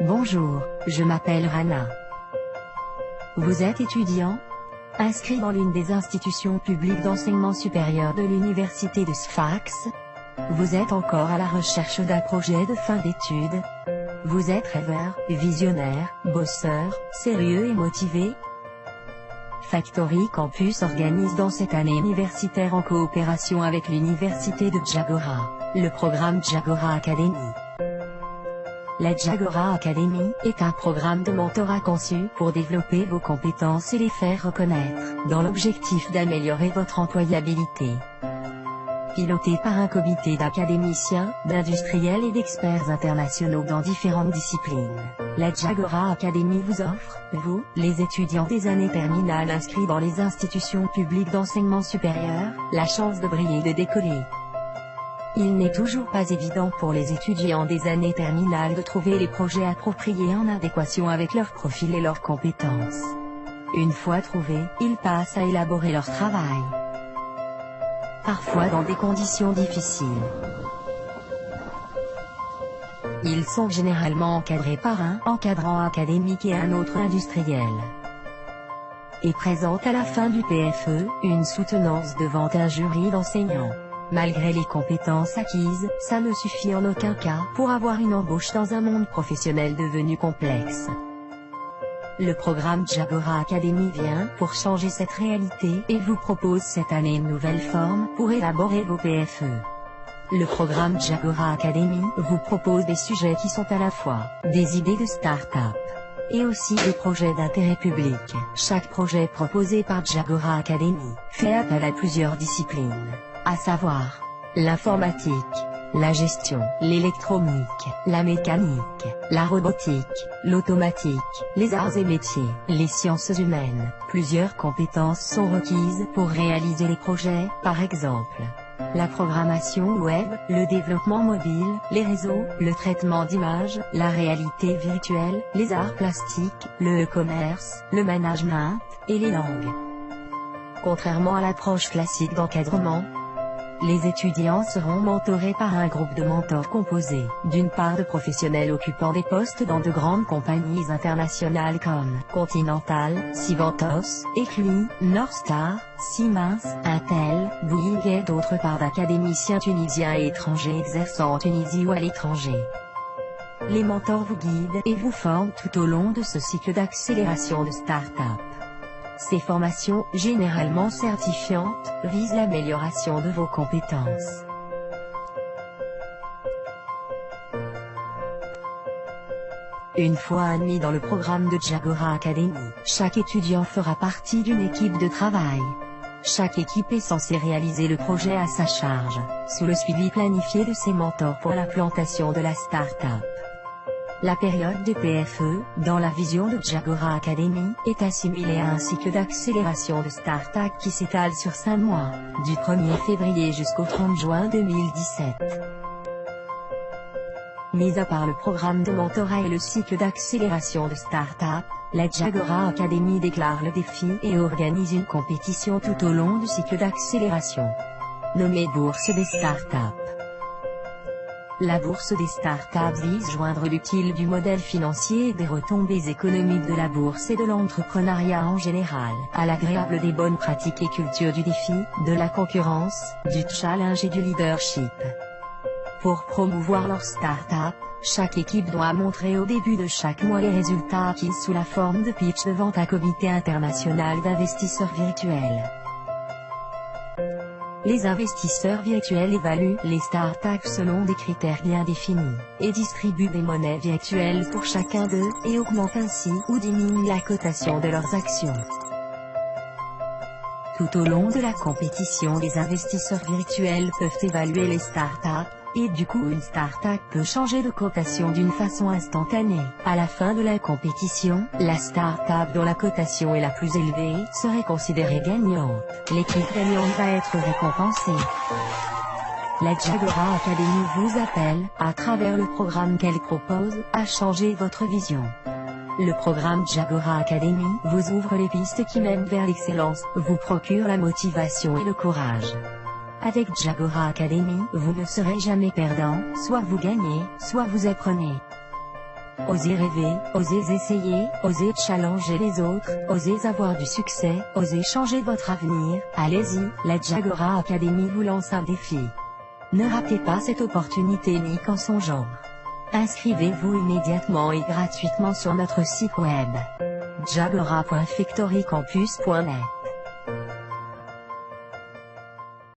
Bonjour, je m'appelle Rana. Vous êtes étudiant? Inscrit dans l'une des institutions publiques d'enseignement supérieur de l'université de Sfax? Vous êtes encore à la recherche d'un projet de fin d'études? Vous êtes rêveur, visionnaire, bosseur, sérieux et motivé? Factory Campus organise dans cette année universitaire en coopération avec l'université de Jagora, le programme Jagora Academy. La Jagora Academy est un programme de mentorat conçu pour développer vos compétences et les faire reconnaître, dans l'objectif d'améliorer votre employabilité. Piloté par un comité d'académiciens, d'industriels et d'experts internationaux dans différentes disciplines, la Jagora Academy vous offre, vous, les étudiants des années terminales inscrits dans les institutions publiques d'enseignement supérieur, la chance de briller et de décoller. Il n'est toujours pas évident pour les étudiants des années terminales de trouver les projets appropriés en adéquation avec leur profil et leurs compétences. Une fois trouvés, ils passent à élaborer leur travail. Parfois dans des conditions difficiles. Ils sont généralement encadrés par un encadrant académique et un autre industriel. Et présentent à la fin du PFE, une soutenance devant un jury d'enseignants. Malgré les compétences acquises, ça ne suffit en aucun cas pour avoir une embauche dans un monde professionnel devenu complexe. Le programme Jagora Academy vient pour changer cette réalité et vous propose cette année une nouvelle forme pour élaborer vos PFE. Le programme Jagora Academy vous propose des sujets qui sont à la fois des idées de start-up et aussi des projets d'intérêt public. Chaque projet proposé par Jagora Academy fait appel à plusieurs disciplines, à savoir l'informatique, la gestion, l'électronique, la mécanique, la robotique, l'automatique, les arts et métiers, les sciences humaines. Plusieurs compétences sont requises pour réaliser les projets, par exemple la programmation web, le développement mobile, les réseaux, le traitement d'images, la réalité virtuelle, les arts plastiques, le e-commerce, le management, et les langues. Contrairement à l'approche classique d'encadrement, les étudiants seront mentorés par un groupe de mentors composé, d'une part de professionnels occupant des postes dans de grandes compagnies internationales comme Continental, Sivantos, Ecluis, Northstar, Siemens, Intel, Bouygues et d'autre part d'académiciens tunisiens et étrangers exerçant en Tunisie ou à l'étranger. Les mentors vous guident et vous forment tout au long de ce cycle d'accélération de start-up. Ces formations, généralement certifiantes, visent l'amélioration de vos compétences. Une fois admis dans le programme de Jagora Academy, chaque étudiant fera partie d'une équipe de travail. Chaque équipe est censée réaliser le projet à sa charge, sous le suivi planifié de ses mentors pour la plantation de la start-up. La période des PFE, dans la vision de Jagora Academy, est assimilée à un cycle d'accélération de start-up qui s'étale sur 5 mois, du 1er février jusqu'au 30 juin 2017. Mis à part le programme de mentorat et le cycle d'accélération de start-up, la Jagora Academy déclare le défi et organise une compétition tout au long du cycle d'accélération, nommée Bourse des start-up. La bourse des start-up vise joindre l'utile du modèle financier et des retombées économiques de la bourse et de l'entrepreneuriat en général, à l'agréable des bonnes pratiques et culture du défi, de la concurrence, du challenge et du leadership. Pour promouvoir leur start-up, chaque équipe doit montrer au début de chaque mois les résultats acquis sous la forme de pitch devant un comité international d'investisseurs virtuels. Les investisseurs virtuels évaluent les startups selon des critères bien définis, et distribuent des monnaies virtuelles pour chacun d'eux, et augmentent ainsi ou diminuent la cotation de leurs actions. Tout au long de la compétition, les investisseurs virtuels peuvent évaluer les startups, et du coup une start-up peut changer de cotation d'une façon instantanée. À la fin de la compétition, la start-up dont la cotation est la plus élevée serait considérée gagnante. L'équipe gagnante va être récompensée. La Jagora Academy vous appelle, à travers le programme qu'elle propose, à changer votre vision. Le programme Jagora Academy vous ouvre les pistes qui mènent vers l'excellence, vous procure la motivation et le courage. Avec Jagora Academy, vous ne serez jamais perdant, soit vous gagnez, soit vous apprenez. Osez rêver, osez essayer, osez challenger les autres, osez avoir du succès, osez changer votre avenir. Allez-y, la Jaguara Academy vous lance un défi. Ne ratez pas cette opportunité unique en son genre. Inscrivez-vous immédiatement et gratuitement sur notre site web. jaguara.factorycampus.net